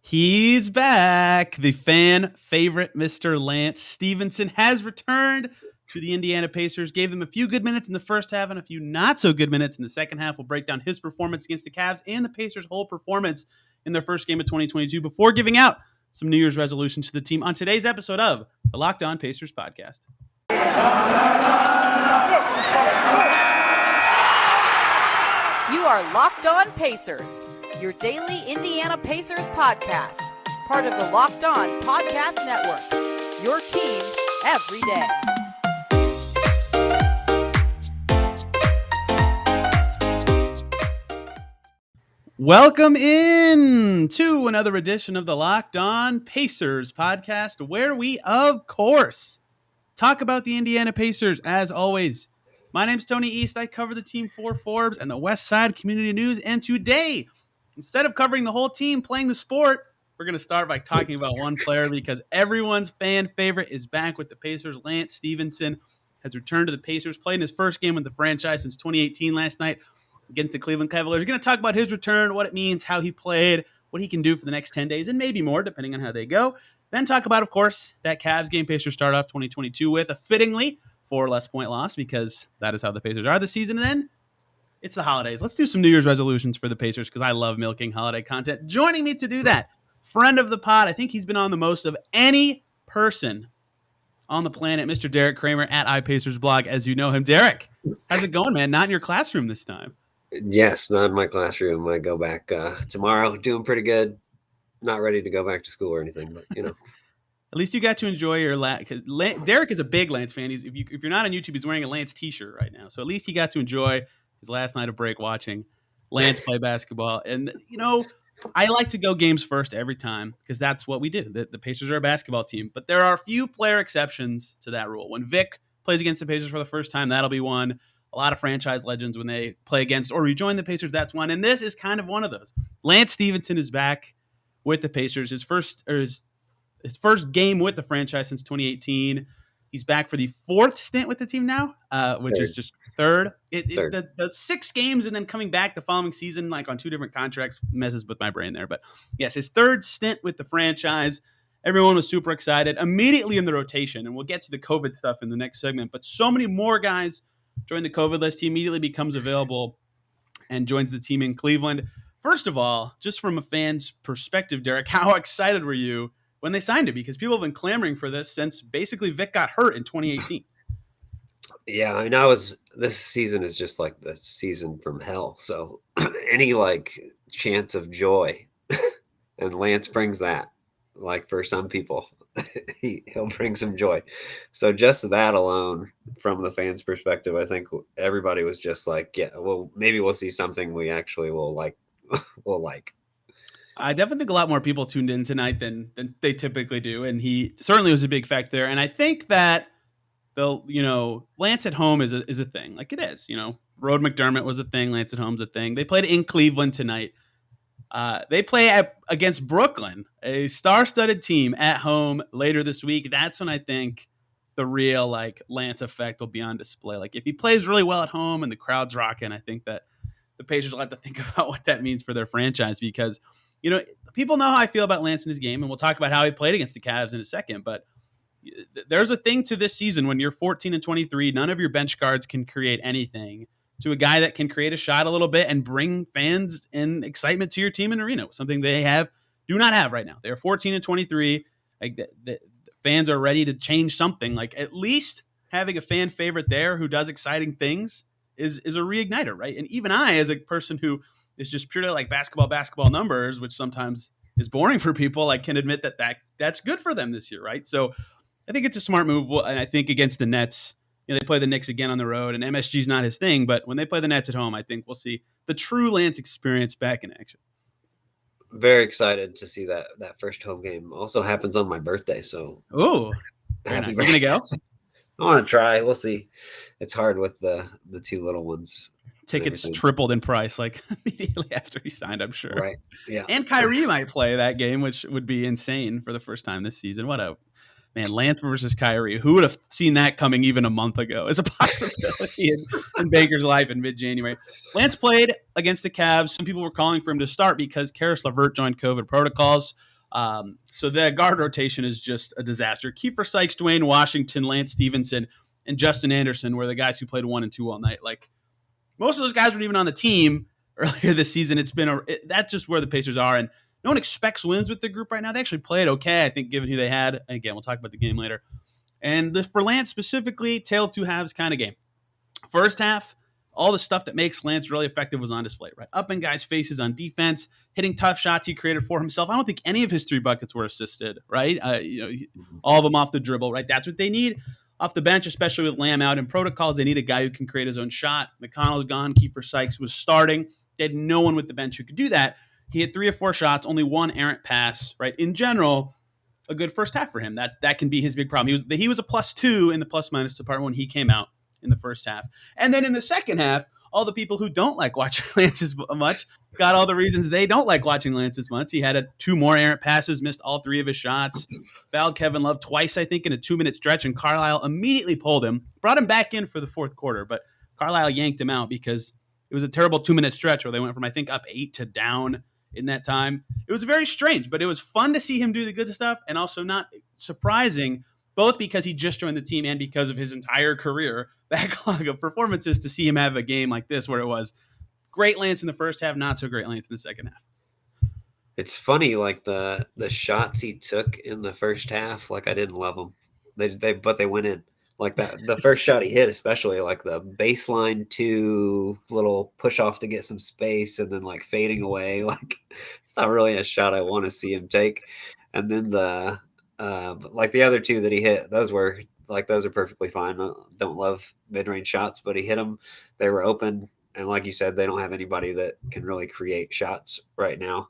He's back. The fan favorite, Mr. Lance Stephenson, has returned to the Indiana Pacers. Gave them a few good minutes in the first half and a few not so good minutes in the second half. We'll break down his performance against the Cavs and the Pacers' whole performance in their first game of 2022 before giving out some New Year's resolutions to the team on today's episode of the Locked On Pacers podcast. You are Locked On Pacers, your daily Indiana Pacers podcast, part of the Locked On Podcast Network, your team every day. Welcome in to another edition of the Locked On Pacers podcast, where we, of course, talk about the Indiana Pacers as always. My name's Tony East. I cover the team for Forbes and the West Side Community News. And today, instead of covering the whole team playing the sport, we're going to start by talking about one player because everyone's fan favorite is back with the Pacers. Lance Stephenson has returned to the Pacers, played in his first game with the franchise since 2018 last night against the Cleveland Cavaliers. We're going to talk about his return, what it means, how he played, what he can do for the next 10 days, and maybe more, depending on how they go. Then talk about, of course, that Cavs game Pacers start off 2022 with a fittingly 4 less point loss because that is how the Pacers are this season. And then it's the holidays. Let's do some New Year's resolutions for the Pacers because I love milking holiday content. Joining me to do that, friend of the pod, I think he's been on the most of any person on the planet, Mr. Derek Kramer at iPacersblog, as you know him. Derek, how's it going, man? Not in your classroom this time. Yes, not in my classroom. I go back tomorrow, doing pretty good. Not ready to go back to school or anything, but you know. At least you got to enjoy your Derek is a big Lance fan. If you're not on YouTube, he's wearing a Lance t-shirt right now. So at least he got to enjoy his last night of break watching Lance play basketball. And, you know, I like to go games first every time because that's what we do. The Pacers are a basketball team. But there are a few player exceptions to that rule. When Vic plays against the Pacers for the first time, that'll be one. A lot of franchise legends when they play against or rejoin the Pacers, that's one. And this is kind of one of those. Lance Stephenson is back with the Pacers. His first game with the franchise since 2018. He's back for the fourth stint with the team now, which is just third. The 6 games and then coming back the following season, like on 2 different contracts, messes with my brain there. But yes, his third stint with the franchise. Everyone was super excited immediately in the rotation, and we'll get to the COVID stuff in the next segment. But so many more guys joined the COVID list. He immediately becomes available and joins the team in Cleveland. First of all, just from a fan's perspective, Derek, how excited were you when they signed him? Because people have been clamoring for this since basically Vic got hurt in 2018. Yeah, I mean, this season is just like the season from hell. So any chance of joy, and Lance brings that. Like for some people, he'll bring some joy. So just that alone, from the fans' perspective, I think everybody was just like, yeah, well, maybe we'll see something we actually will like. I definitely think a lot more people tuned in tonight than they typically do, and he certainly was a big factor there. And I think that Lance at home is a thing, like it is. Rode McDermott was a thing, Lance at home's a thing. They played in Cleveland tonight. They play against Brooklyn, a star-studded team at home later this week. That's when I think the real Lance effect will be on display. Like if he plays really well at home and the crowd's rocking, I think that the Pacers will have to think about what that means for their franchise because people know how I feel about Lance in his game, and we'll talk about how he played against the Cavs in a second. But there's a thing to this season when you're 14-23, none of your bench guards can create anything, to a guy that can create a shot a little bit and bring fans and excitement to your team in arena, something they do not have right now. They're 14-23. The fans are ready to change something. Like at least having a fan favorite there who does exciting things is a reigniter, right? And even I, as a person who is just purely like basketball numbers, which sometimes is boring for people, I can admit that's good for them this year, right? So I think it's a smart move. And I think against the Nets, they play the Knicks again on the road, and MSG is not his thing. But when they play the Nets at home, I think we'll see the true Lance experience back in action. Very excited to see that first home game. Also happens on my birthday, so very nice. You're gonna go? I want to try. We'll see. It's hard with the 2 little ones. Tickets tripled in price immediately after he signed, I'm sure. Right. Yeah. And Kyrie might play that game, which would be insane for the first time this season. What a man, Lance versus Kyrie. Who would have seen that coming even a month ago as a possibility in Baker's life in mid-January? Lance played against the Cavs. Some people were calling for him to start because Karis LeVert joined COVID protocols. So the guard rotation is just a disaster. Kiefer Sykes, Dwayne Washington, Lance Stephenson, and Justin Anderson were the guys who played 1 and 2 all night. Like, most of those guys weren't even on the team earlier this season. That's just where the Pacers are, and no one expects wins with the group right now. They actually played okay, I think, given who they had. Again, we'll talk about the game later. And for Lance specifically, tale of two halves kind of game. First half, all the stuff that makes Lance really effective was on display, right? Up in guys' faces on defense, hitting tough shots he created for himself. I don't think any of his 3 buckets were assisted, right? All of them off the dribble, right? That's what they need off the bench, especially with Lamb out in protocols. They need a guy who can create his own shot. McConnell's gone. Kiefer Sykes was starting. They had no one with the bench who could do that. He had 3 or 4 shots, only 1 errant pass, right? In general, a good first half for him. That can be his big problem. He was a +2 in the plus-minus department when he came out in the first half. And then in the second half, all the people who don't like watching Lance as much got all the reasons they don't like watching Lance as much. He had 2 more errant passes, missed all 3 of his shots, fouled Kevin Love twice, I think, in a 2-minute stretch, and Carlisle immediately pulled him, brought him back in for the fourth quarter, but Carlisle yanked him out because it was a terrible 2-minute stretch where they went from, I think, up 8 to down in that time. It was very strange, but it was fun to see him do the good stuff, and also not surprising, both because he just joined the team and because of his entire career backlog of performances, to see him have a game like this where it was great Lance in the first half, not so great Lance in the second half. It's funny, like the shots he took in the first half, like I didn't love them. But they went in. Like that, the first shot he hit, especially like the baseline 2 little push off to get some space and then like fading away. Like, it's not really a shot I want to see him take. And then like the other 2 that he hit, those are perfectly fine. I don't love mid-range shots, but he hit them. They were open. And like you said, they don't have anybody that can really create shots right now.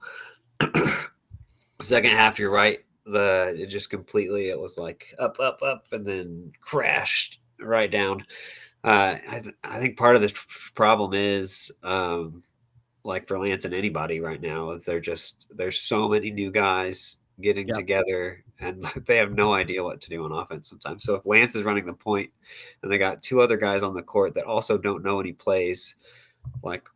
Second half, you're right. It was like up, and then crashed right down. I think part of the problem is, like for Lance and anybody right now, is there's so many new guys getting together and they have no idea what to do on offense sometimes. So if Lance is running the point and they got 2 other guys on the court that also don't know any plays, like,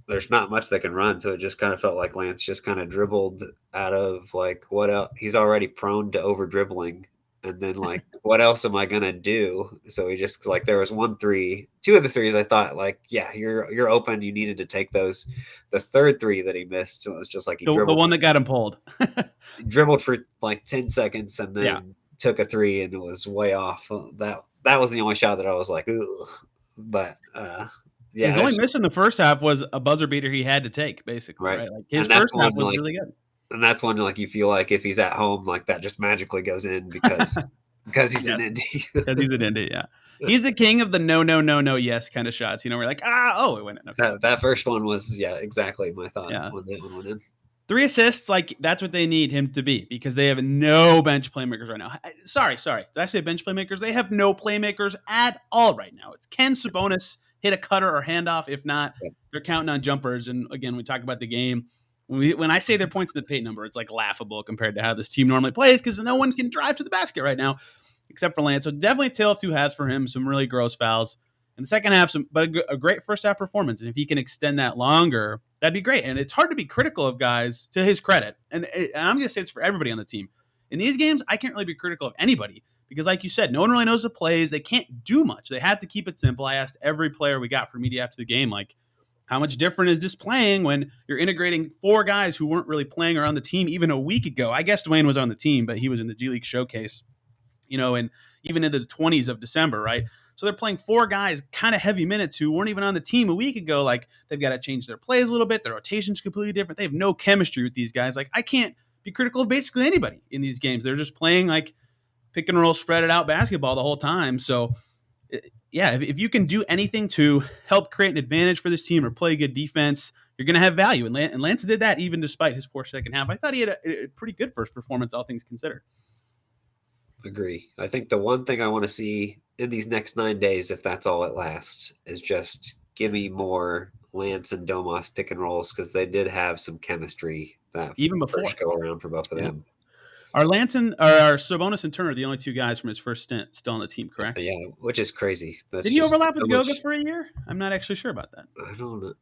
there's not much that can run. So it just kind of felt like Lance just kind of dribbled out of like, what else? He's already prone to over dribbling. And then like, what else am I going to do? So he just like, there was 1 3, 2 of the threes. I thought like, yeah, you're open. You needed to take those. The third 3 that he missed was just like, the one that got him pulled. Dribbled for like 10 seconds and then took a 3 and it was way off. That was the only shot that I was like, ooh, but, his only miss in the first half was a buzzer beater he had to take, basically. Right? Like his first half was really good. And that's when like you feel like if he's at home, like that just magically goes in because he's in Indy. Because he's in Indy, yeah. He's the king of the no, yes kind of shots. We're like, it went in. Okay. That first one was, exactly my thought when that one went in. 3 assists, like that's what they need him to be because they have no bench playmakers right now. Sorry. Did I say bench playmakers? They have no playmakers at all right now. It's Ken Sabonis hit a cutter or handoff. If not, they're counting on jumpers. And again, we talk about the game. When I say their points in the paint number, it's like laughable compared to how this team normally plays because no one can drive to the basket right now except for Lance. So definitely a tale of 2 halves for him. Some really gross fouls. In the second half, but a great first half performance. And if he can extend that longer, that'd be great. And it's hard to be critical of guys, to his credit. And I'm going to say it's for everybody on the team. In these games, I can't really be critical of anybody because like you said, no one really knows the plays. They can't do much. They have to keep it simple. I asked every player we got for media after the game, like, how much different is this playing when you're integrating 4 guys who weren't really playing around the team even a week ago? I guess Dwayne was on the team, but he was in the G League showcase, and even into the 20s of December, right? So they're playing 4 guys, kind of heavy minutes, who weren't even on the team a week ago. Like, they've got to change their plays a little bit. Their rotation's completely different. They have no chemistry with these guys. Like, I can't be critical of basically anybody in these games. They're just playing like pick and roll, spread it out basketball the whole time. So, yeah, if you can do anything to help create an advantage for this team or play good defense, you're going to have value. And Lance did that even despite his poor second half. I thought he had a pretty good first performance, all things considered. Agree. I think the one thing I want to see in these next 9 days, if that's all it lasts, is just give me more Lance and Domas pick and rolls because they did have some chemistry that even before first go around for both of them. Are Sabonis and Turner the only 2 guys from his first stint still on the team, correct? Yeah, which is Crazy. Did he overlap with Goga for a year? I'm not actually sure about that. I don't know.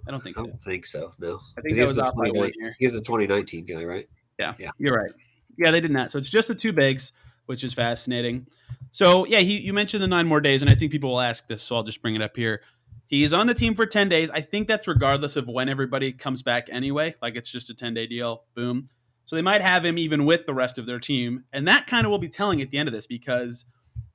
I don't think so. No. I think that was off by 1 year. He's a 2019 guy, right? Yeah, Yeah. you're right. Yeah, they did not. So it's just the two bigs, which is fascinating. So yeah, you mentioned the 9 more days, and I think people will ask this, so I'll just bring it up here. He's on the team for 10 days. I think that's regardless of when everybody comes back anyway. Like it's just a 10-day deal. Boom. So they might have him even with the rest of their team. And that kind of will be telling at the end of this, because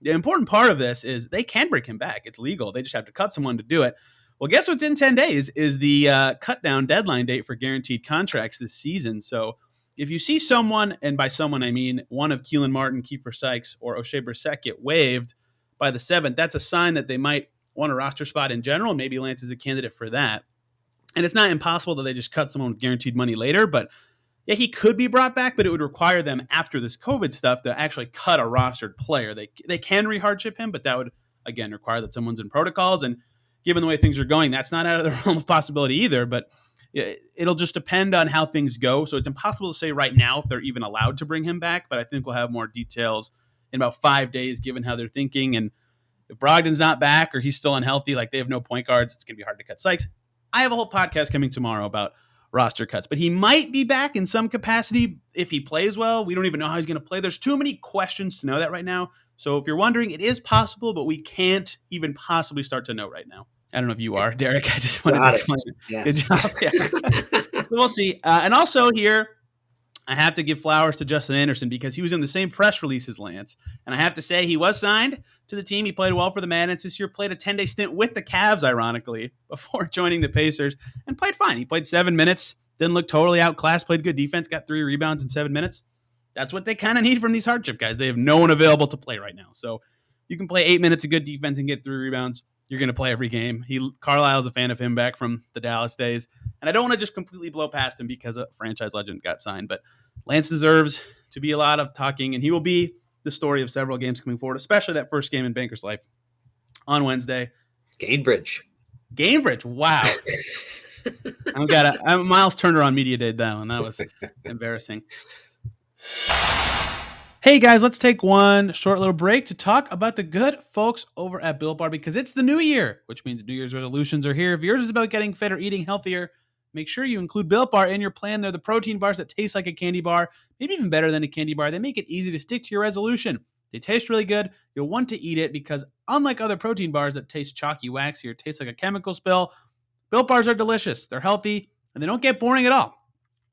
the important part of this is they can bring him back. It's legal. They just have to cut someone to do it. Well, guess what's in 10 days is the cut down deadline date for guaranteed contracts this season. So if you see someone, and by someone I mean one of Keelan Martin, Kiefer Sykes, or O'Shea Brissett get waived by the 7th, that's a sign that they might want a roster spot in general. Maybe Lance is a candidate for that. And it's not impossible that they just cut someone with guaranteed money later, but yeah, he could be brought back, but it would require them after this COVID stuff to actually cut a rostered player. They can re-hardship him, but that would, again, require that someone's in protocols. And given the way things are going, that's not out of the realm of possibility either. But it'll just depend on how things go. So it's impossible to say right now if they're even allowed to bring him back, but I think we'll have more details in about 5 days, given how they're thinking. And if Brogdon's not back or he's still unhealthy, like they have no point guards, it's going to be hard to cut Sykes. I have a whole podcast coming tomorrow about roster cuts, but he might be back in some capacity if he plays well. We don't even know how he's going to play. There's too many questions to know that right now. So if you're wondering, it is possible, but we can't even possibly start to know right now. I don't know if you are, Derek. I just wanted to explain it. Yes. Good job. Yeah. So we'll see. And also here, I have to give flowers to Justin Anderson because he was in the same press release as Lance. And I have to say he was signed to the team. He played well for the Madness this year, played a 10-day stint with the Cavs, ironically, before joining the Pacers, and played fine. He played 7 minutes, didn't look totally outclassed, played good defense, got 3 rebounds in 7 minutes. That's what they kind of need from these hardship guys. They have no one available to play right now. So you can play 8 minutes of good defense and get 3 rebounds. You're going to play every game. Carlisle's a fan of him back from the Dallas days. And I don't want to just completely blow past him because a franchise legend got signed. But Lance deserves to be a lot of talking, and he will be the story of several games coming forward, especially that first game in Banker's Life on Wednesday. Gainbridge. Wow. I'm Miles Turner on Media Day down. That was embarrassing. Hey guys, let's take one short little break to talk about the good folks over at Built Bar because it's the new year, which means New Year's resolutions are here. If yours is about getting fit or eating healthier, make sure you include Built Bar in your plan. They're the protein bars that taste like a candy bar, maybe even better than a candy bar. They make it easy to stick to your resolution. They taste really good. You'll want to eat it because unlike other protein bars that taste chalky, waxy, or taste like a chemical spill, Built Bars are delicious. They're healthy, and they don't get boring at all.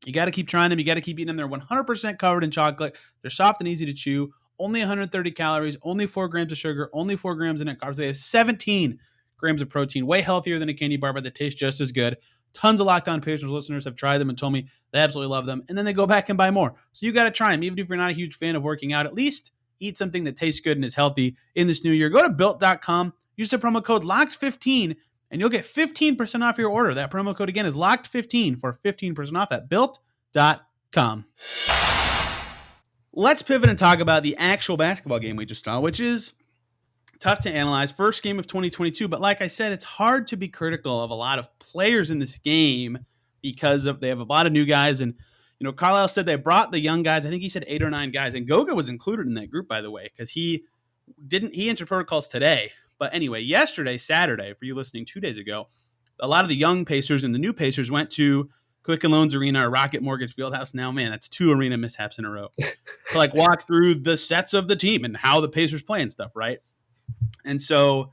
You got to keep trying them. You got to keep eating them. They're 100% covered in chocolate. They're soft and easy to chew. Only 130 calories, only 4 grams of sugar, only 4 grams of net carbs. They have 17 grams of protein, way healthier than a candy bar, but they taste just as good. Tons of Locked On Pacers listeners have tried them and told me they absolutely love them. And then they go back and buy more. So you got to try them. Even if you're not a huge fan of working out, at least eat something that tastes good and is healthy in this new year. Go to Built.com. Use the promo code LOCKED15 and you'll get 15% off your order. That promo code again is LOCKED15 for 15% off at Built.com. Let's pivot and talk about the actual basketball game we just saw, which is tough to analyze. First game of 2022, but like I said, it's hard to be critical of a lot of players in this game because they have a lot of new guys. And, Carlisle said they brought the young guys. I think he said 8 or 9 guys. And Goga was included in that group, by the way, because he entered protocols today. But anyway, yesterday, Saturday, for you listening 2 days ago, a lot of the young Pacers and the new Pacers went to Quicken Loans Arena or Rocket Mortgage Fieldhouse. Now, man, that's 2 arena mishaps in a row. To walk through the sets of the team and how the Pacers play and stuff, right? And so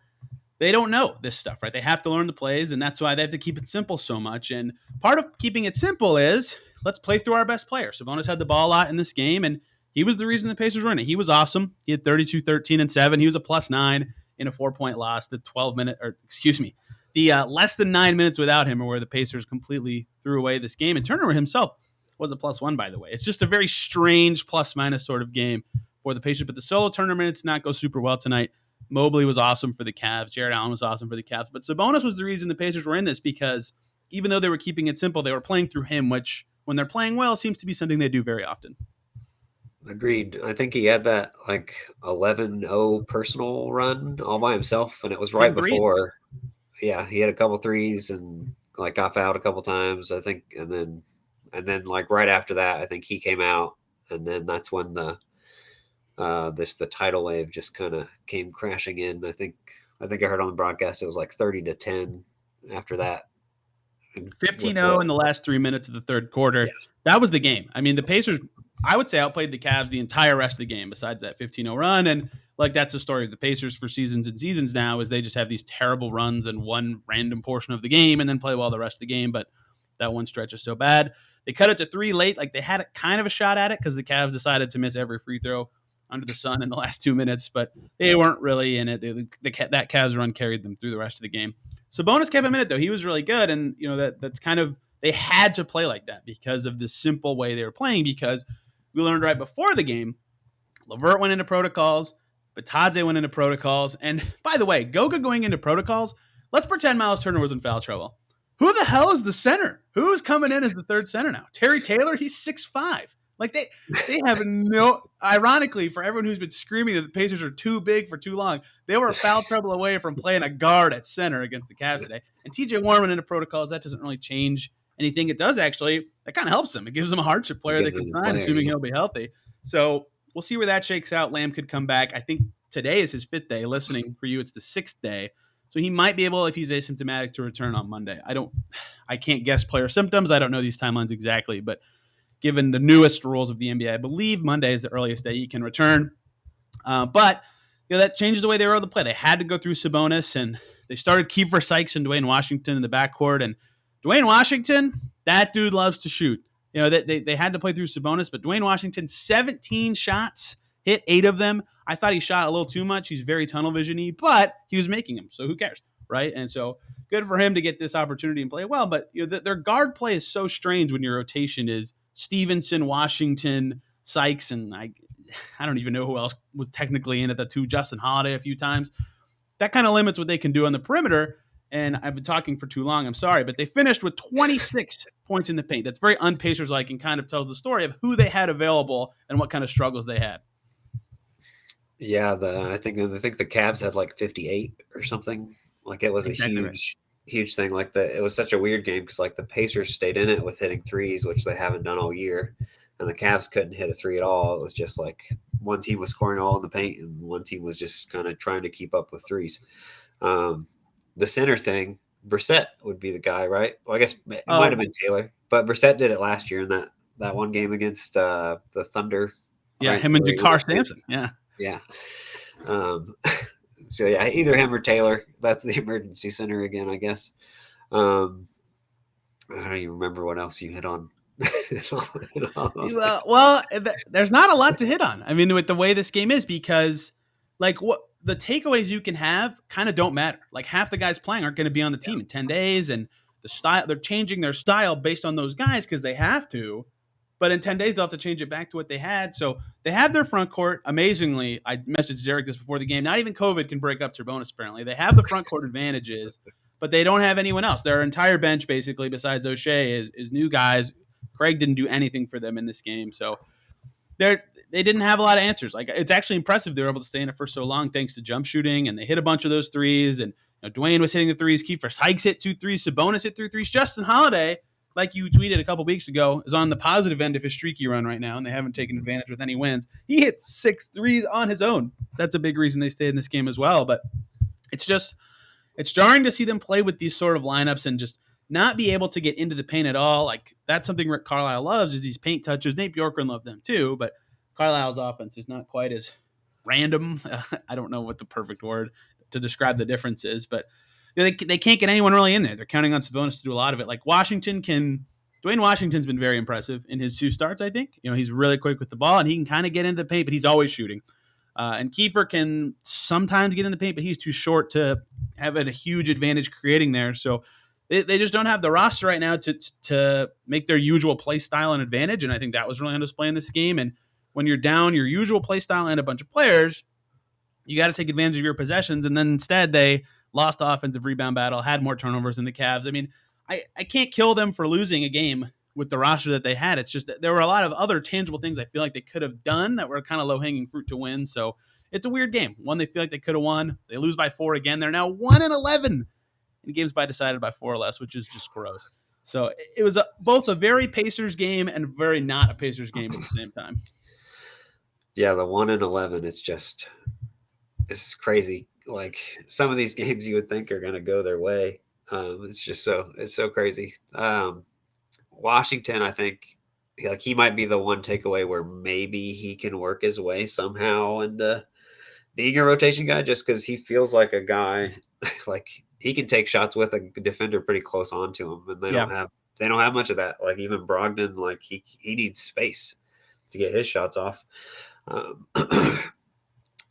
they don't know this stuff, right? They have to learn the plays, and that's why they have to keep it simple so much. And part of keeping it simple is let's play through our best player. Sabonis had the ball a lot in this game, and he was the reason the Pacers were in it. He was awesome. He had 32, 13, and 7. He was a +9 in a 4-point loss. The less than 9 minutes without him are where the Pacers completely threw away this game. And Turner himself was a +1, by the way. It's just a very strange plus-minus sort of game for the Pacers. But the solo Turner minutes did not go super well tonight. Mobley was awesome for the Cavs. Jared Allen was awesome for the Cavs. But Sabonis was the reason the Pacers were in this because even though they were keeping it simple, they were playing through him, which when they're playing well seems to be something they do very often. Agreed. I think he had that 11-0 personal run all by himself, and it was right before. Yeah, he had a couple threes and got fouled a couple times, I think, and then right after that, I think he came out, and then that's when the tidal wave just kind of came crashing in. I think I heard on the broadcast it was 30-10 after that. 15-0 in the last 3 minutes of the third quarter. That was the game. I mean, the Pacers, I would say, outplayed the Cavs the entire rest of the game besides that 15-0 run. And like that's the story of the Pacers for seasons and seasons now is they just have these terrible runs in one random portion of the game and then play well the rest of the game. But that one stretch is so bad. They cut it to 3 late. Like they had a kind of a shot at it because the Cavs decided to miss every free throw under the sun in the last 2 minutes, but they weren't really in it. That Cavs run carried them through the rest of the game. Sabonis kept him in it though. He was really good, and that's kind of they had to play like that because of the simple way they were playing. Because we learned right before the game, LeVert went into protocols, Batadze went into protocols, and by the way, Goga going into protocols. Let's pretend Miles Turner was in foul trouble. Who the hell is the center? Who's coming in as the third center now? Terry Taylor? He's 6'5". Like they have no. Ironically, for everyone who's been screaming that the Pacers are too big for too long, they were a foul trouble away from playing a guard at center against the Cavs today. And TJ Warren into protocols. That doesn't really change anything. It does actually. That kind of helps them. It gives them a hardship player they can sign, assuming he'll be healthy. So we'll see where that shakes out. Lamb could come back. I think today is his 5th day. Listening for you, it's the 6th day. So he might be able, if he's asymptomatic, to return on Monday. I can't guess player symptoms. I don't know these timelines exactly, but given the newest rules of the NBA, I believe Monday is the earliest day he can return. But that changed the way they were able to play. They had to go through Sabonis, and they started Kiefer Sykes and Dwayne Washington in the backcourt. And Dwayne Washington, that dude loves to shoot. They had to play through Sabonis, but Dwayne Washington, 17 shots, hit 8 of them. I thought he shot a little too much. He's very tunnel vision-y, but he was making them, so who cares, right? And so good for him to get this opportunity and play well. But their guard play is so strange when your rotation is Stephenson, Washington, Sykes, and I don't even know who else was technically in at the 2, Justin Holiday a few times. That kind of limits what they can do on the perimeter. And I've been talking for too long. I'm sorry, but they finished with 26 points in the paint. That's very un-Pacers-like and kind of tells the story of who they had available and what kind of struggles they had. Yeah, I think the Cavs had like 58 or something. Like it was exactly a huge thing. Like it was such a weird game because like the Pacers stayed in it with hitting threes, which they haven't done all year, and the Cavs couldn't hit a 3 at all. It was just like one team was scoring all in the paint, and one team was just kind of trying to keep up with threes. The center thing, Brissett would be the guy, right? Well, I guess it might have been Taylor, but Brissett did it last year in that one game against the Thunder. Yeah, right? Him and Jakar Sampson. Yeah. Yeah. So yeah, either him or Taylor. That's the emergency center again, I guess. I don't even remember what else you hit on. Well, there's not a lot to hit on. I mean, with the way this game is, because like what the takeaways you can have kind of don't matter. Like half the guys playing aren't going to be on the team in 10 days, and they're changing their style based on those guys because they have to. But in 10 days, they'll have to change it back to what they had. So they have their front court. Amazingly, I messaged Derek this before the game. Not even COVID can break up Sabonis, apparently. They have the front court advantages, but they don't have anyone else. Their entire bench, basically, besides O'Shea, is new guys. Craig didn't do anything for them in this game. So they didn't have a lot of answers. Like it's actually impressive they were able to stay in it for so long thanks to jump shooting, and they hit a bunch of those threes. And Dwayne was hitting the threes. Kiefer Sykes hit 2 threes. Sabonis hit 3 threes. Justin Holiday, like you tweeted a couple weeks ago, is on the positive end of his streaky run right now, and they haven't taken advantage with any wins. He hit 6 threes on his own. That's a big reason they stayed in this game as well. But it's jarring to see them play with these sort of lineups and just not be able to get into the paint at all. Like that's something Rick Carlisle loves is these paint touches. Nate Bjorkgren loved them too, but Carlisle's offense is not quite as random. I don't know what the perfect word to describe the difference is, but they can't get anyone really in there. They're counting on Sabonis to do a lot of it. Like Dwayne Washington's been very impressive in his 2 starts, I think. He's really quick with the ball, and he can kind of get into the paint, but he's always shooting. And Kiefer can sometimes get in the paint, but he's too short to have a huge advantage creating there. So they just don't have the roster right now to make their usual play style an advantage, and I think that was really on display in this game. And when you're down your usual play style and a bunch of players, you got to take advantage of your possessions, and then instead they lost the offensive rebound battle, had more turnovers than the Cavs. I mean, I can't kill them for losing a game with the roster that they had. It's just that there were a lot of other tangible things I feel like they could have done that were kind of low-hanging fruit to win. So it's a weird game. One they feel like they could have won. They lose by 4 again. They're now 1-11 in games decided by 4 or less, which is just gross. So it was both a very Pacers game and very not a Pacers game at the same time. Yeah, the 1-11, it's crazy. Like some of these games you would think are going to go their way. It's so crazy. Washington, I think like he might be the one takeaway where maybe he can work his way somehow into being a rotation guy, just because he feels like a guy like he can take shots with a defender pretty close onto him, and Yeah. they don't have much of that. Like even Brogdon, like he needs space to get his shots off.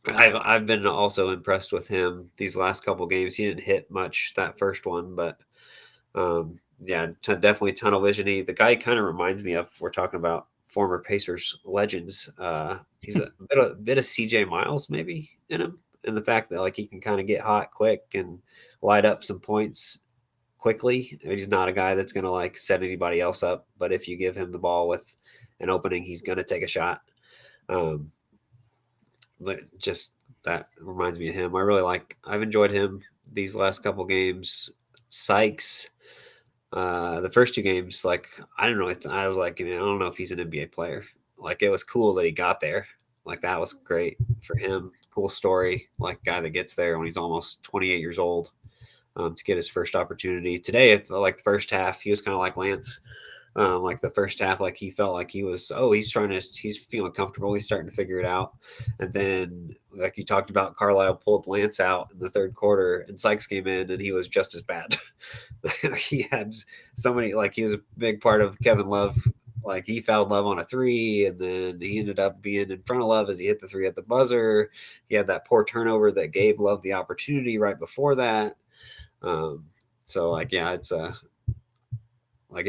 I've been also impressed with him these last couple games. He didn't hit much that first one, but yeah, definitely tunnel visiony. The guy kind of reminds me of, we're talking about former Pacers legends. He's a bit of CJ Miles maybe in him, and the fact that like he can kind of get hot quick and light up some points quickly. He's not a guy that's going to like set anybody else up, but if you give him the ball with an opening, he's going to take a shot. Just that reminds me of him. I've enjoyed him these last couple games. Sykes, the first two games, like I don't know, I was like, I don't know if he's an NBA player. Like it was cool that he got there. Like that was great for him. Cool story. Like guy that gets there when he's almost 28 years old, to get his first opportunity. Today, like the first half, he was kind of like Lance. Like the first half, like he felt like he's feeling comfortable. He's starting to figure it out. And then, like you talked about, Carlisle pulled Lance out in the third quarter, and Sykes came in, and he was just as bad. He had so many, like he was a big part of Kevin Love. Like he fouled Love on a three, and then he ended up being in front of Love as he hit the three at the buzzer. He had that poor turnover that gave Love the opportunity right before that. So like, yeah, it's like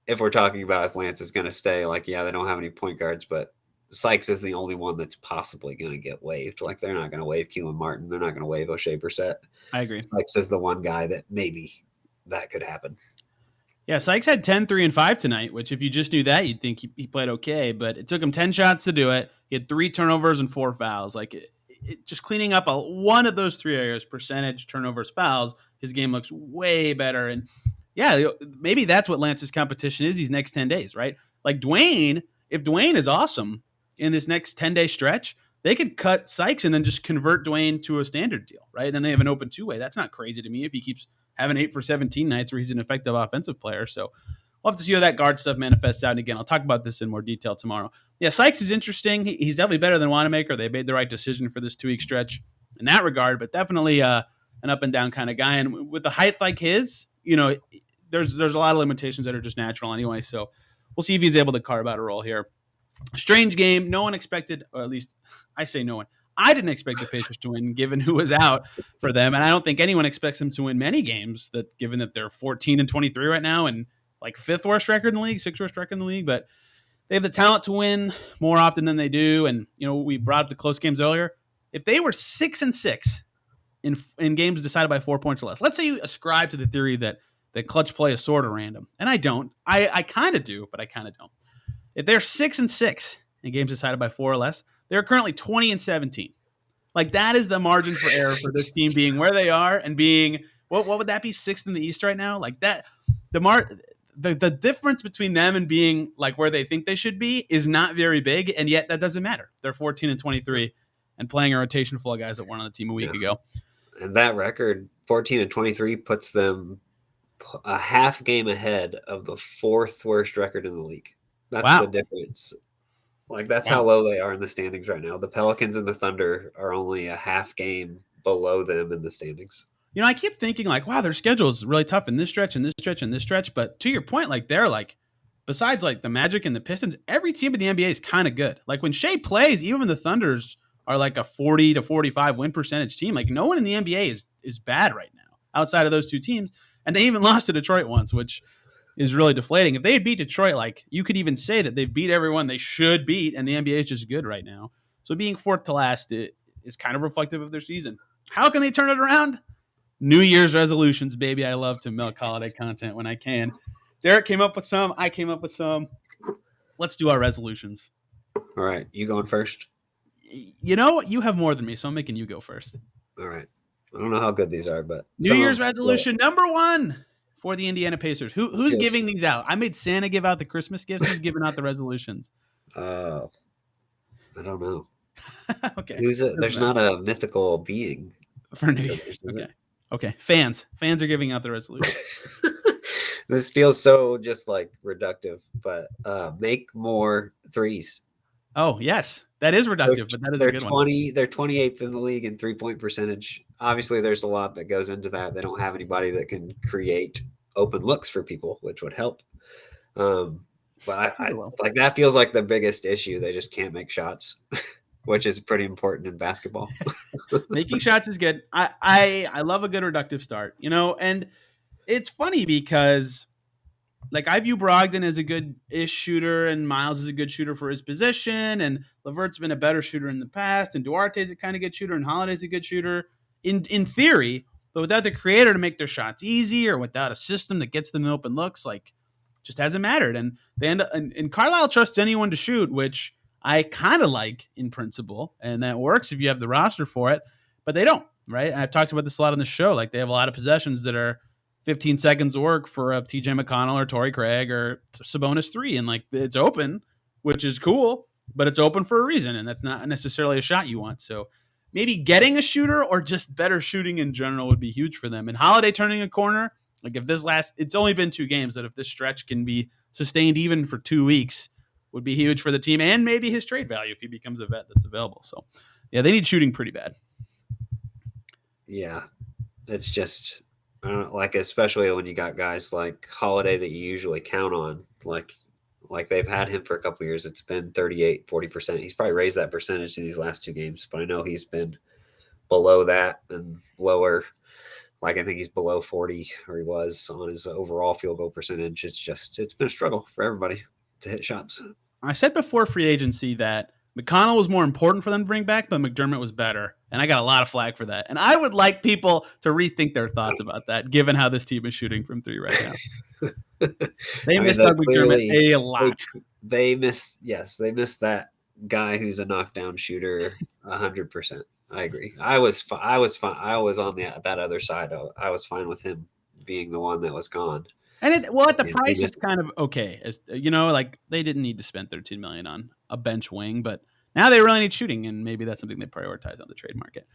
if we're talking about if Lance is going to stay, like, yeah, they don't have any point guards, but Sykes is the only one that's possibly going to get waived. Like they're not going to waive Keelan Martin. They're not going to waive O'Shea Brissett. I agree. Sykes is the one guy that maybe that could happen. Yeah, Sykes had 10, 3, and 5 tonight, which if you just knew that, you'd think he played okay, but it took him 10 shots to do it. He had 3 turnovers and 4 fouls. Like just cleaning up one of those 3 areas, percentage, turnovers, fouls, his game looks way better. And yeah, maybe that's what Lance's competition is these next 10 days, right? Like Dwayne, if Dwayne is awesome in this next 10-day stretch, they could cut Sykes and then just convert Dwayne to a standard deal, right? And then they have an open two-way. That's not crazy to me if he keeps having 8 for 17 nights where he's an effective offensive player. So we'll have to see how that guard stuff manifests out. And again, I'll talk about this in more detail tomorrow. Yeah, Sykes is interesting. He's definitely better than Wanamaker. They made the right decision for this 2-week stretch in that regard, but definitely an up and down kind of guy. And with the height like his, there's a lot of limitations that are just natural anyway. So we'll see if he's able to carve out a role here. Strange game. No one expected, or at least I say no one. I didn't expect the Pacers to win, given who was out for them, and I don't think anyone expects them to win many games. That given that they're 14-23 right now, and like 5th worst record in the league, 6th worst record in the league, but they have the talent to win more often than they do. And we brought up the close games earlier. If they were 6-6 in games decided by 4 points or less, let's say you ascribe to the theory that clutch play is sort of random, and I don't. I kind of do, but I kind of don't. If they're 6-6 in games decided by 4 or less, they're currently 20-17. Like that is the margin for error for this team being where they are and being what would that be, 6th in the East right now? Like that, the difference between them and being like where they think they should be is not very big, and yet that doesn't matter. They're 14-23 and playing a rotation full of guys that weren't on the team a week ago. And that record, 14-23, puts them a half game ahead of the 4th worst record in the league. That's the difference. Like that's how low they are in the standings right now. The Pelicans and the Thunder are only a half game below them in the standings. I keep thinking like, wow, their schedule is really tough in this stretch and this stretch and this stretch. But to your point, like they're like, besides like the Magic and the Pistons, every team in the NBA is kind of good. Like when Shea plays, even when the Thunders are like a 40-45 win percentage team, like no one in the NBA is bad right now outside of those two teams. And they even lost to Detroit once, which is really deflating. If they had beat Detroit, like you could even say that they've beat everyone they should beat, and the NBA is just good right now. So being 4th to last is kind of reflective of their season. How can they turn it around? New Year's resolutions, baby. I love to milk holiday content when I can. Derek came up with some. I came up with some. Let's do our resolutions. All right. You going first? You have more than me, so I'm making you go first. All right. I don't know how good these are, but New Year's resolution number 1 for the Indiana Pacers. Who's giving these out? I made Santa give out the Christmas gifts. Who's giving out the resolutions? I don't know. Okay. There's not a mythical being for New Year's. Okay. Fans are giving out the resolution. This feels so just like reductive, but make more threes. Oh, yes. That is reductive, but that is a good one. They're 28th in the league in 3-point percentage. Obviously, there's a lot that goes into that. They don't have anybody that can create open looks for people, which would help. But I like that feels like the biggest issue. They just can't make shots, which is pretty important in basketball. Making shots is good. I love a good reductive start, and it's funny because like I view Brogdon as a good-ish shooter and Miles is a good shooter for his position and LeVert's been a better shooter in the past and Duarte's a kind of good shooter and Holiday's a good shooter in theory, but without the creator to make their shots easy or without a system that gets them in open looks, like just hasn't mattered. And they end up and Carlisle trusts anyone to shoot, which I kind of like in principle, and that works if you have the roster for it, but they don't, right? I've talked about this a lot on the show. Like they have a lot of possessions that are 15 seconds of work for a TJ McConnell or Torrey Craig or Sabonis 3. And like it's open, which is cool, but it's open for a reason. And that's not necessarily a shot you want. So maybe getting a shooter or just better shooting in general would be huge for them. And Holiday turning a corner, like if it's only been 2 games, but if this stretch can be sustained even for 2 weeks, would be huge for the team and maybe his trade value if he becomes a vet that's available. So yeah, they need shooting pretty bad. Yeah. It's just, I don't know, like especially when you got guys like Holiday that you usually count on, like they've had him for a couple of years. It's been 38-40%. He's probably raised that percentage in these last 2 games, but I know he's been below that and lower. Like I think he's below 40, or he was on his overall field goal percentage. It's been a struggle for everybody to hit shots. I said before free agency that McConnell was more important for them to bring back, but McDermott was better. And I got a lot of flack for that. And I would like people to rethink their thoughts about that, given how this team is shooting from 3 right now. They miss Doug McDermott a lot. They miss that guy who's a knockdown shooter 100%. I agree. I was fine. I was on that other side. I was fine with him being the one that was gone. And at the price, it's kind of okay. As like they didn't need to spend $13 million on a bench wing, but now they really need shooting, and maybe that's something they prioritize on the trade market.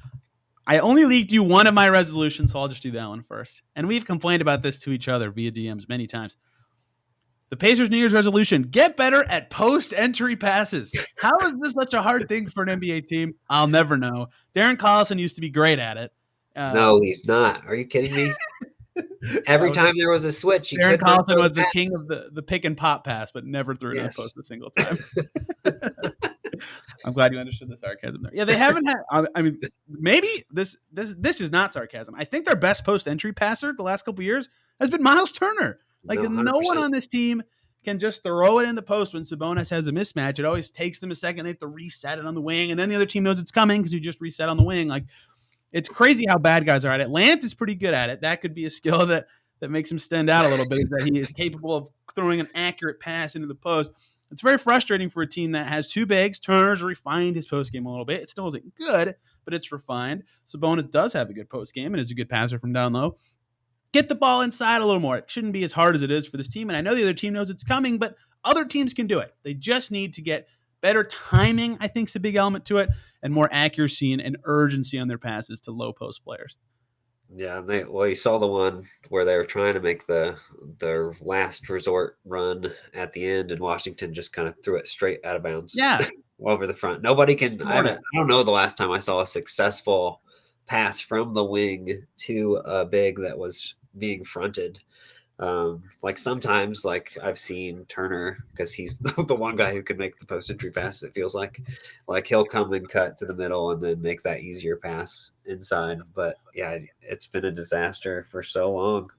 I only leaked you one of my resolutions, so I'll just do that one first. And we've complained about this to each other via DMs many times. The Pacers' New Year's resolution: get better at post-entry passes. How is this such a hard thing for an NBA team? I'll never know. Darren Collison used to be great at it. No, he's not. Are you kidding me? Every time there was a switch, Darren Collison was the king of the pick and pop pass, but never threw it in a post a single time. I'm glad you understood the sarcasm there. Yeah, they haven't had. I mean, maybe this is not sarcasm. I think their best post-entry passer the last couple of years has been Miles Turner. Like no one on this team can just throw it in the post when Sabonis has a mismatch. It always takes them a second. They have to reset it on the wing, and then the other team knows it's coming because you just reset on the wing. Like it's crazy how bad guys are at it. Lance is pretty good at it. That could be a skill that makes him stand out a little bit, is that he is capable of throwing an accurate pass into the post. It's very frustrating for a team that has 2 bigs. Turner's refined his post game a little bit. It still isn't good, but it's refined. Sabonis does have a good post game and is a good passer from down low. Get the ball inside a little more. It shouldn't be as hard as it is for this team. And I know the other team knows it's coming, but other teams can do it. They just need to get better timing, I think, is a big element to it, and more accuracy and urgency on their passes to low post players. Yeah, you saw the one where they were trying to make their last resort run at the end, and Washington just kind of threw it straight out of bounds. Yeah, over the front. Nobody can. I don't know the last time I saw a successful pass from the wing to a big that was being fronted. Like sometimes, like I've seen Turner, because he's the one guy who can make the post entry pass. It feels like he'll come and cut to the middle and then make that easier pass inside. But yeah, it's been a disaster for so long.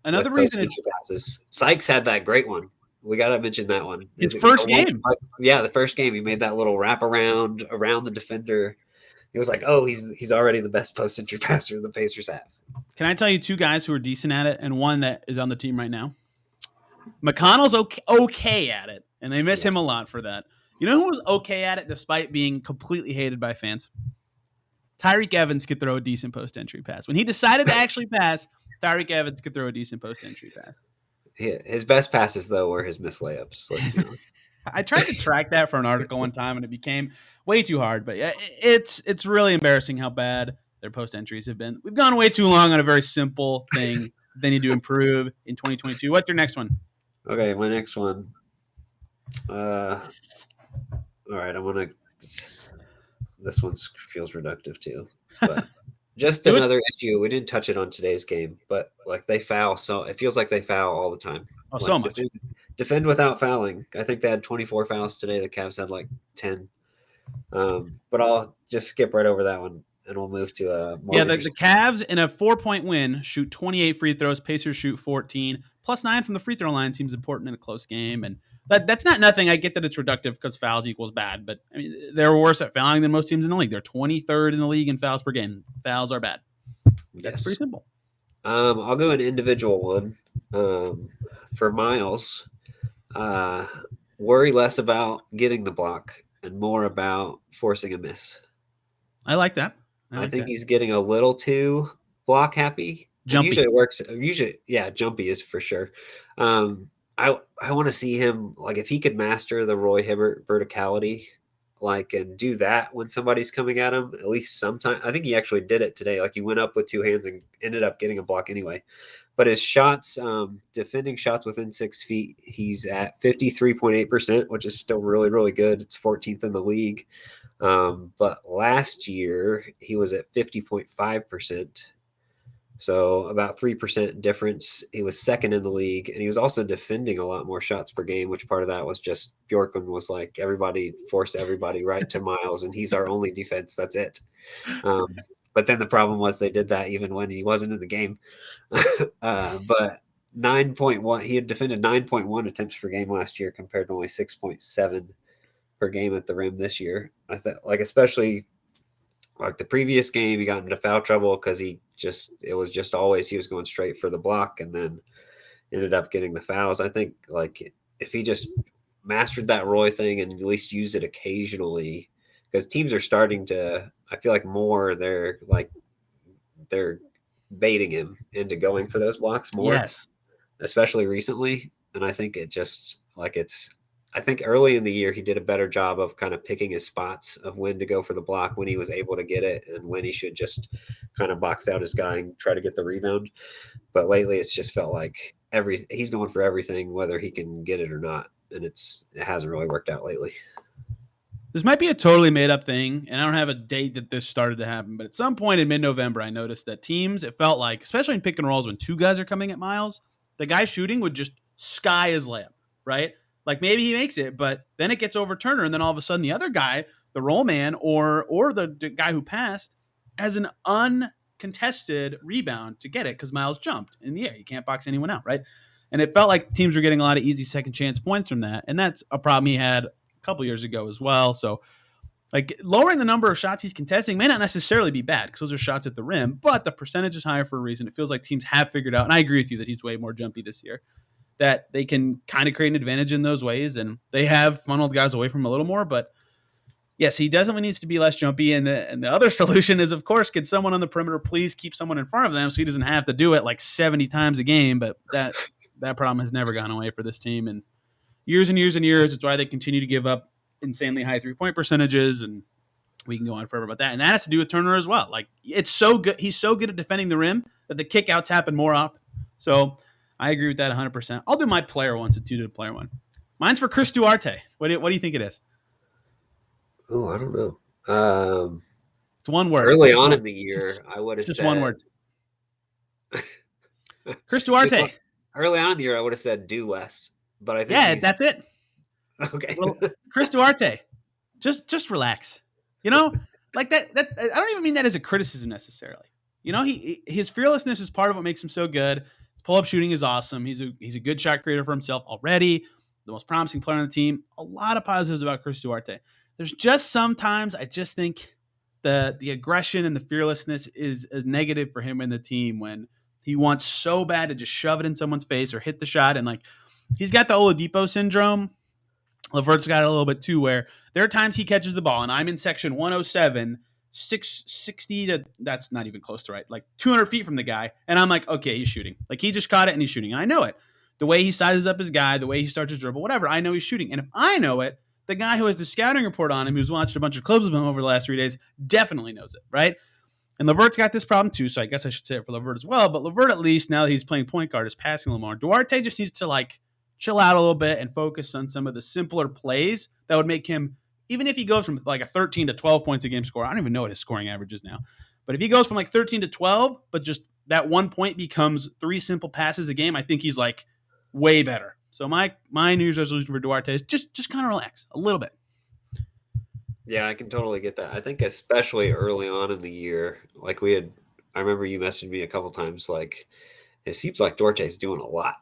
Another reason passes. Sykes had that great one. We got to mention that one. His first game. Yeah, the first game. He made that little wrap around the defender. He was like, oh, he's already the best post entry passer the Pacers have. Can I tell you 2 guys who are decent at it and one that is on the team right now? McConnell's okay at it, and they miss him a lot for that. You know who was okay at it despite being completely hated by fans? Tyreek Evans could throw a decent post-entry pass. When he decided to actually pass, Tyreek Evans could throw a decent post-entry pass. His best passes, though, were his missed layups. Let's be honest. I tried to track that for an article one time, and it became way too hard. But yeah, it's really embarrassing how bad their post entries have been. We've gone way too long on a very simple thing, they need to improve in 2022. What's your next one? Okay, my next one. All right, I'm gonna. This one feels reductive too, but just Do it. another issue. We didn't touch it on today's game, but like they foul, so it feels like they foul all the time. Oh, Like so much. defend without fouling. I think they had 24 fouls today. The Cavs had like 10. But I'll just skip right over that one, and we'll move to a more. Yeah, the Cavs in a 4-point win shoot 28 free throws. Pacers shoot 14. +9 from the free throw line seems important in a close game, and that's not nothing. I get that it's reductive because fouls equals bad, but I mean they're worse at fouling than most teams in the league. They're 23rd in the league in fouls per game. Fouls are bad. That's pretty simple. I'll go an individual one. For Miles, worry less about getting the block and more about forcing a miss. I like that. I think he's getting a little too block happy. Jumpy. Usually it works. Yeah, jumpy is for sure. I want to see him, like, if he could master the Roy Hibbert verticality, like, and do that when somebody's coming at him, at least sometime. I think he actually did it today. Like, he went up with two hands and ended up getting a block anyway. But his shots, defending shots within 6 feet, he's at 53.8%, which is still really, really good. It's 14th in the league. But last year he was at 50.5%. So about 3% difference. He was second in the league, and he was also defending a lot more shots per game, which part of that was just Bjorkman was like, everybody force everybody right to Miles, and he's our only defense. That's it. But then the problem was they did that even when he wasn't in the game. But 9.1, he had defended 9.1 attempts per game last year compared to only 6.7 per game at the rim this year. I thought, like, especially like the previous game, he got into foul trouble because it was just always he was going straight for the block and then ended up getting the fouls. I think, like, if he just mastered that Roy thing and at least used it occasionally, because teams are starting to, I feel like more they're baiting him into going for those blocks more. Yes. Especially recently. And I think I think early in the year, he did a better job of kind of picking his spots of when to go for the block, when he was able to get it, and when he should just kind of box out his guy and try to get the rebound. But lately, it's just felt like he's going for everything, whether he can get it or not. And it hasn't really worked out lately. This might be a totally made up thing, and I don't have a date that this started to happen, but at some point in mid-November, I noticed that teams, it felt like, especially in pick and rolls, when two guys are coming at Miles, the guy shooting would just sky his layup, right? Like, maybe he makes it, but then it gets over Turner, and then all of a sudden the other guy, the roll man or the guy who passed, has an uncontested rebound to get it because Miles jumped in the air. You can't box anyone out, right? And it felt like teams were getting a lot of easy second chance points from that, and that's a problem he had a couple years ago as well. So, like, lowering the number of shots he's contesting may not necessarily be bad because those are shots at the rim, but the percentage is higher for a reason. It feels like teams have figured out, and I agree with you that he's way more jumpy this year, that they can kind of create an advantage in those ways, and they have funneled guys away from him a little more. But yes, he definitely needs to be less jumpy. And the other solution is, of course, could someone on the perimeter please keep someone in front of them so he doesn't have to do it like 70 times a game. But that problem has never gone away for this team in years and years and years. It's why they continue to give up insanely high 3-point percentages, and we can go on forever about that. And that has to do with Turner as well. Like, it's so good. He's so good at defending the rim that the kickouts happen more often. So I agree with that 100%. I'll do my player one since you did a player one. Mine's for Chris Duarte. What do you think it is? Oh, I don't know. It's one word. Early on in the year, I would have said. Just one word. Chris Duarte. Early on in the year, I would have said do less. But I think that's it. Okay. Well, Chris Duarte, just relax. You know, like that. I don't even mean that as a criticism necessarily. You know, his fearlessness is part of what makes him so good. His pull-up shooting is awesome. He's a good shot creator for himself already. The most promising player on the team. A lot of positives about Chris Duarte. There's just sometimes I just think the aggression and the fearlessness is a negative for him and the team when he wants so bad to just shove it in someone's face or hit the shot. And like, he's got the Oladipo syndrome. LeVert's got it a little bit too, where there are times he catches the ball and I'm in section 107, 660 to, that's not even close to right, like 200 feet from the guy. And I'm like, okay, he's shooting. Like, he just caught it and he's shooting. And I know it. The way he sizes up his guy, the way he starts his dribble, whatever, I know he's shooting. And if I know it, the guy who has the scouting report on him, who's watched a bunch of clips of him over the last 3 days, definitely knows it, right? And LeVert's got this problem too, so I guess I should say it for LeVert as well. But LeVert, at least now that he's playing point guard, is passing a little more. Duarte just needs to like chill out a little bit and focus on some of the simpler plays that would make him, even if he goes from like a 13 to 12 points a game score. I don't even know what his scoring average is now. But if he goes from like 13 to 12, but just that 1 point becomes 3 simple passes a game, I think he's like way better. So my New Year's resolution for Duarte is just kind of relax a little bit. Yeah, I can totally get that. I think especially early on in the year, like I remember you messaged me a couple times, like it seems like Duarte's doing a lot,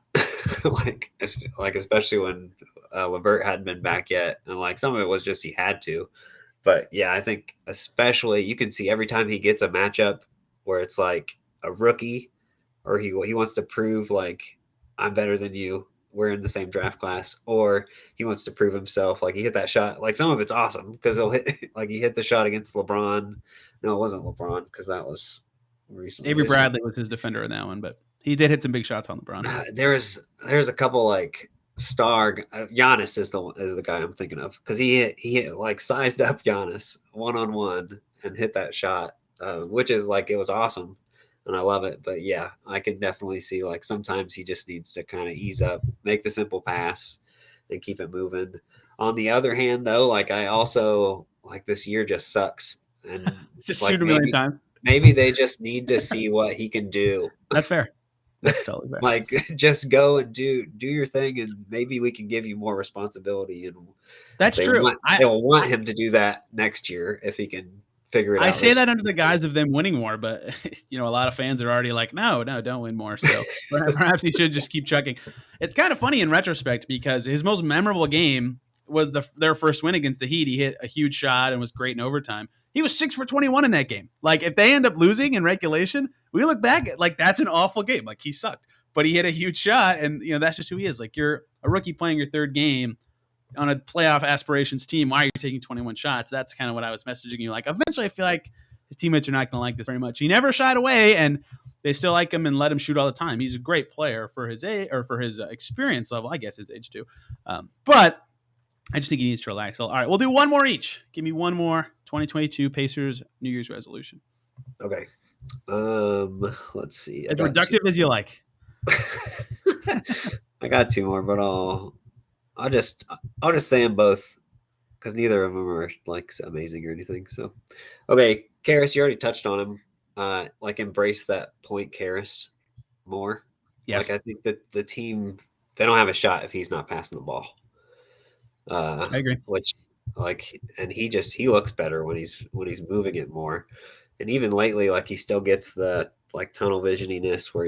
like especially when LeVert hadn't been back yet, and like some of it was just he had to. But yeah, I think especially you can see every time he gets a matchup where it's like a rookie, or he wants to prove like I'm better than you. We're in the same draft class, or he wants to prove himself. Like he hit that shot. Like some of it's awesome because he'll hit like he hit the shot against LeBron. No, it wasn't LeBron because that was recently. Avery Bradley was his defender in that one, but he did hit some big shots on LeBron. There's a couple like Giannis is the guy I'm thinking of because he hit like sized up Giannis 1-on-1 and hit that shot, which is like it was awesome. And I love it. But yeah, I can definitely see like sometimes he just needs to kind of ease up, make the simple pass and keep it moving. On the other hand, though, like I also like this year just sucks. And just like shoot a million times. Maybe they just need to see what he can do. That's fair. That's totally fair. Like just go and do your thing, and maybe we can give you more responsibility. And that's true. They will want him to do that next year if he can figure it out. I say that under the guise of them winning more, but a lot of fans are already like, no, don't win more. So perhaps he should just keep chucking. It's kind of funny in retrospect because his most memorable game was their first win against the Heat. He hit a huge shot and was great in overtime. He was 6 for 21 in that game. Like if they end up losing in regulation, we look back at like that's an awful game. Like he sucked, but he hit a huge shot, and that's just who he is. Like you're a rookie playing your third game on a playoff aspirations team. Why are you taking 21 shots? That's kind of what I was messaging you. Like eventually I feel like his teammates are not going to like this very much. He never shied away, and they still like him and let him shoot all the time. He's a great player for his age, or for his experience level. I guess his age too. But I just think he needs to relax. All right, we'll do one more each. Give me one more 2022 Pacers New Year's resolution. Okay. Let's see. As reductive as you like. I got 2 more, but I'll just say them both because neither of them are like amazing or anything. So, okay, Karras, you already touched on him. Like embrace that point Karras more. Yes. Like I think that the team, they don't have a shot if he's not passing the ball. I agree. Which like, and he looks better when he's moving it more. And even lately, like he still gets the like tunnel visioniness where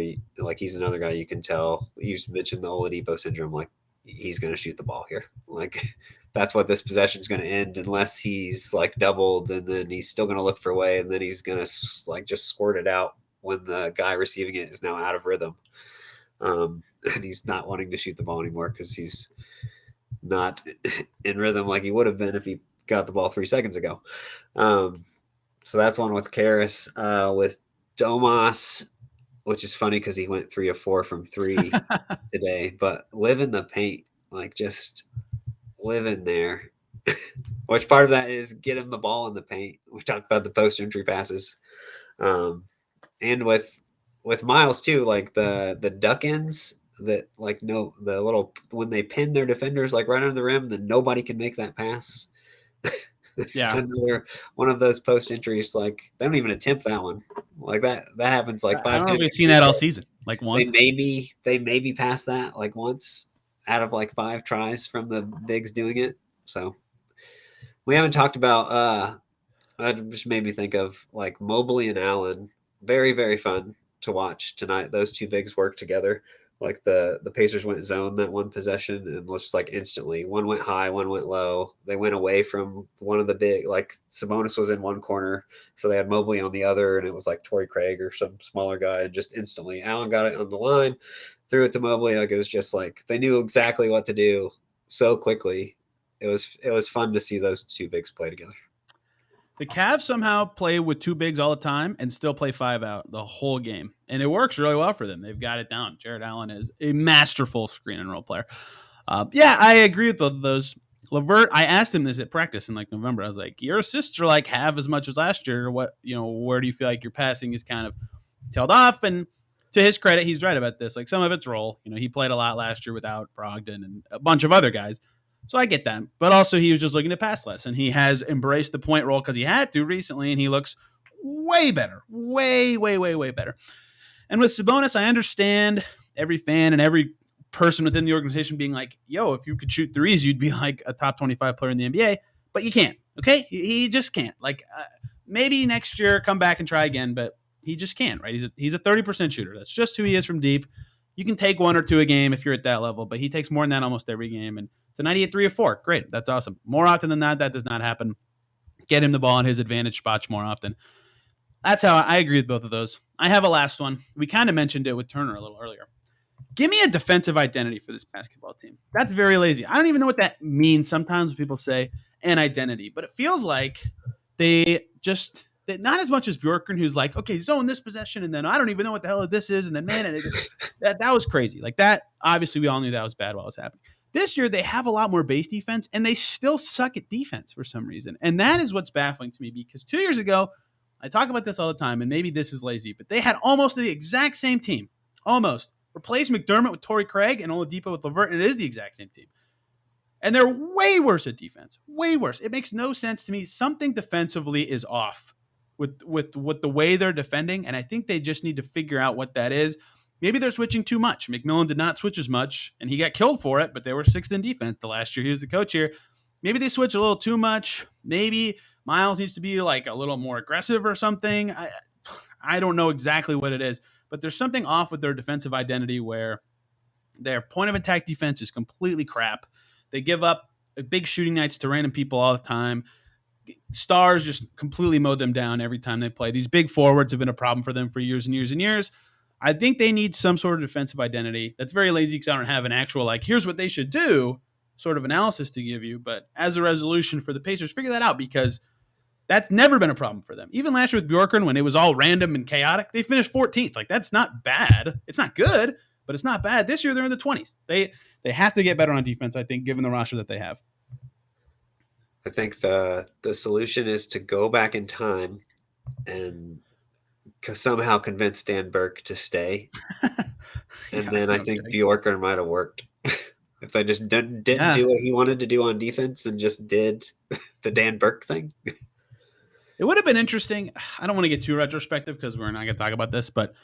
he's another guy you can tell. You mentioned the Oladipo syndrome, like he's going to shoot the ball here. Like that's what this possession is going to end unless he's like doubled, and then he's still going to look for a way, and then he's going to like just squirt it out when the guy receiving it is now out of rhythm. And he's not wanting to shoot the ball anymore because he's not in rhythm like he would have been if he got the ball 3 seconds ago. So that's one with Karras. With Domas, which is funny because he went 3 of 4 from 3 today, but live in the paint, like just live in there. Which part of that is get him the ball in the paint. We talked about the post entry passes. And with Miles too, like the duck ins that like the little when they pin their defenders like right under the rim, then nobody can make that pass. Yeah, another one of those post entries. Like they don't even attempt that one. Like that happens like 5 times. I don't know if we've seen that all season. Like once they maybe pass that like once out of like 5 tries from the bigs doing it. So we haven't talked about. That just made me think of like Mobley and Allen. Very, very fun to watch tonight. Those 2 bigs work together. Like the Pacers went zone that one possession, and just like instantly, one went high, one went low. They went away from one of the big, like Sabonis was in one corner, so they had Mobley on the other, and it was like Torrey Craig or some smaller guy, and just instantly, Allen got it on the line, threw it to Mobley. Like it was just like they knew exactly what to do so quickly. It was fun to see those 2 bigs play together. The Cavs somehow play with 2 bigs all the time and still play 5 out the whole game. And it works really well for them. They've got it down. Jared Allen is a masterful screen and roll player. Yeah, I agree with both of those. LeVert, I asked him this at practice in like November. I was like, your assists are like half as much as last year. What, where do you feel like your passing is kind of tailed off? And to his credit, he's right about this. Like some of it's role. He played a lot last year without Brogdon and a bunch of other guys. So I get that. But also he was just looking to pass less. And he has embraced the point role because he had to recently. And he looks way better. Way, way, way, way better. And with Sabonis, I understand every fan and every person within the organization being like, yo, if you could shoot threes, you'd be like a top 25 player in the NBA, but you can't. Okay. He just can't. Like maybe next year, come back and try again, but he just can't, right? He's a 30% shooter. That's just who he is from deep. You can take 1 or 2 a game if you're at that level, but he takes more than that almost every game. And it's a 98, 3 or 4. Great. That's awesome. More often than that, that does not happen. Get him the ball in his advantage spots more often. That's how I agree with both of those. I have a last one. We kind of mentioned it with Turner a little earlier. Give me a defensive identity for this basketball team. That's very lazy. I don't even know what that means. Sometimes people say an identity, but it feels like they not as much as Bjorkgren, who's like, okay, zone this possession, and then I don't even know what the hell this is, and then man, that was crazy. Like that, obviously, we all knew that was bad while it was happening. This year, they have a lot more base defense, and they still suck at defense for some reason, and that is what's baffling to me because 2 years ago, I talk about this all the time, and maybe this is lazy, but they had almost the exact same team, almost. Replace McDermott with Torrey Craig and Oladipo with LeVert, and it is the exact same team. And they're way worse at defense. Way worse. It makes no sense to me. Something defensively is off with the way they're defending, and I think they just need to figure out what that is. Maybe they're switching too much. McMillan did not switch as much, and he got killed for it, but they were 6th in defense the last year he was the coach here. Maybe they switch a little too much. Maybe Miles needs to be like a little more aggressive or something. I don't know exactly what it is. But there's something off with their defensive identity where their point of attack defense is completely crap. They give up big shooting nights to random people all the time. Stars just completely mow them down every time they play. These big forwards have been a problem for them for years and years and years. I think they need some sort of defensive identity. That's very lazy because I don't have an actual, like, here's what they should do sort of analysis to give you. But as a resolution for the Pacers, figure that out because that's never been a problem for them. Even last year with Bjorkgren, when it was all random and chaotic, they finished 14th. Like, that's not bad. It's not good, but it's not bad. This year, they're in the 20s. They have to get better on defense, I think, given the roster that they have. I think the solution is to go back in time and somehow convince Dan Burke to stay. And then I think Bjorkgren might have worked. If they just didn't do what he wanted to do on defense and just did the Dan Burke thing. It would have been interesting. I don't want to get too retrospective because we're not going to talk about this, but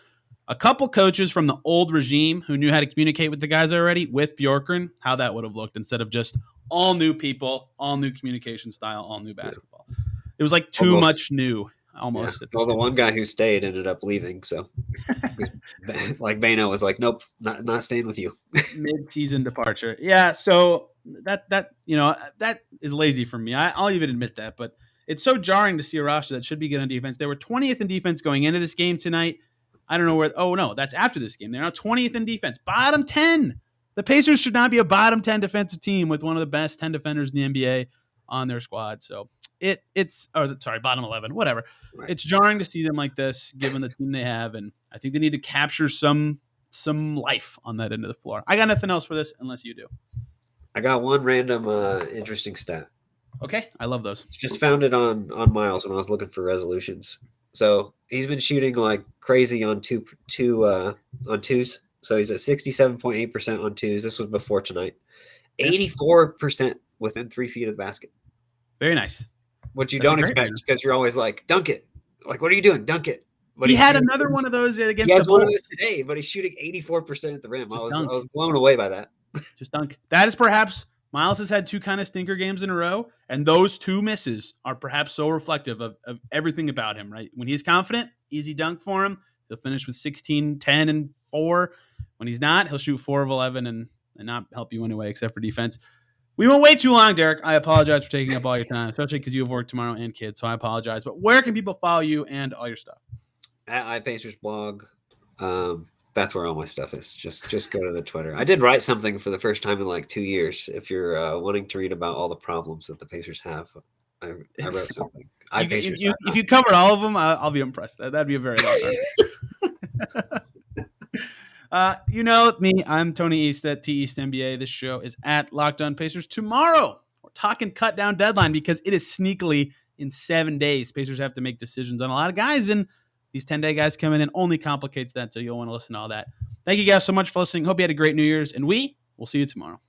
a couple coaches from the old regime who knew how to communicate with the guys already with Bjorkgren, how that would have looked instead of just all new people, all new communication style, all new basketball. Yeah. It was like too much new almost. Yeah. Well, the one guy who stayed ended up leaving. So like Bano was like, nope, not staying with you. Mid-season departure. Yeah. So that is lazy for me. I'll even admit that, but it's so jarring to see a roster that should be good on defense. They were 20th in defense going into this game tonight. I don't know where. Oh, no, that's after this game. They're now 20th in defense. Bottom 10. The Pacers should not be a bottom 10 defensive team with one of the best 10 defenders in the NBA on their squad. So bottom 11, whatever. Right. It's jarring to see them like this, given the team they have. And I think they need to capture some life on that end of the floor. I got nothing else for this unless you do. I got one random interesting stat. Okay, I love those. Just found it on Miles when I was looking for resolutions. So he's been shooting like crazy on twos. So he's at 67.8% on twos. This was before tonight. 84% within 3 feet of the basket. Very nice. Which you don't expect because you're always like, dunk it. Like, what are you doing? Dunk it. But he had another one of those against the Bulls. He has one of those today, but he's shooting 84% at the rim. I was blown away by that. Just dunk. That is perhaps Miles has had 2 kind of stinker games in a row, and those 2 misses are perhaps so reflective of everything about him, right? When he's confident, easy dunk for him. He'll finish with 16, 10, and 4. When he's not, he'll shoot 4 of 11 and not help you anyway, except for defense. We went way too long, Derek. I apologize for taking up all your time, especially because you have work tomorrow and kids, so I apologize. But where can people follow you and all your stuff? At iPacersblog. That's where all my stuff is. Just go to the Twitter. I did write something for the first time in like 2 years. If you're wanting to read about all the problems that the Pacers have, I wrote something. If you covered all of them, I'll be impressed. That'd be a very long time. You know me. I'm Tony East at T East NBA. This show is at Locked On Pacers. Tomorrow, we're talking cut down deadline because it is sneakily in 7 days. Pacers have to make decisions on a lot of guys, and these 10-day guys coming in only complicates that, so you'll want to listen to all that. Thank you guys so much for listening. Hope you had a great New Year's, and we will see you tomorrow.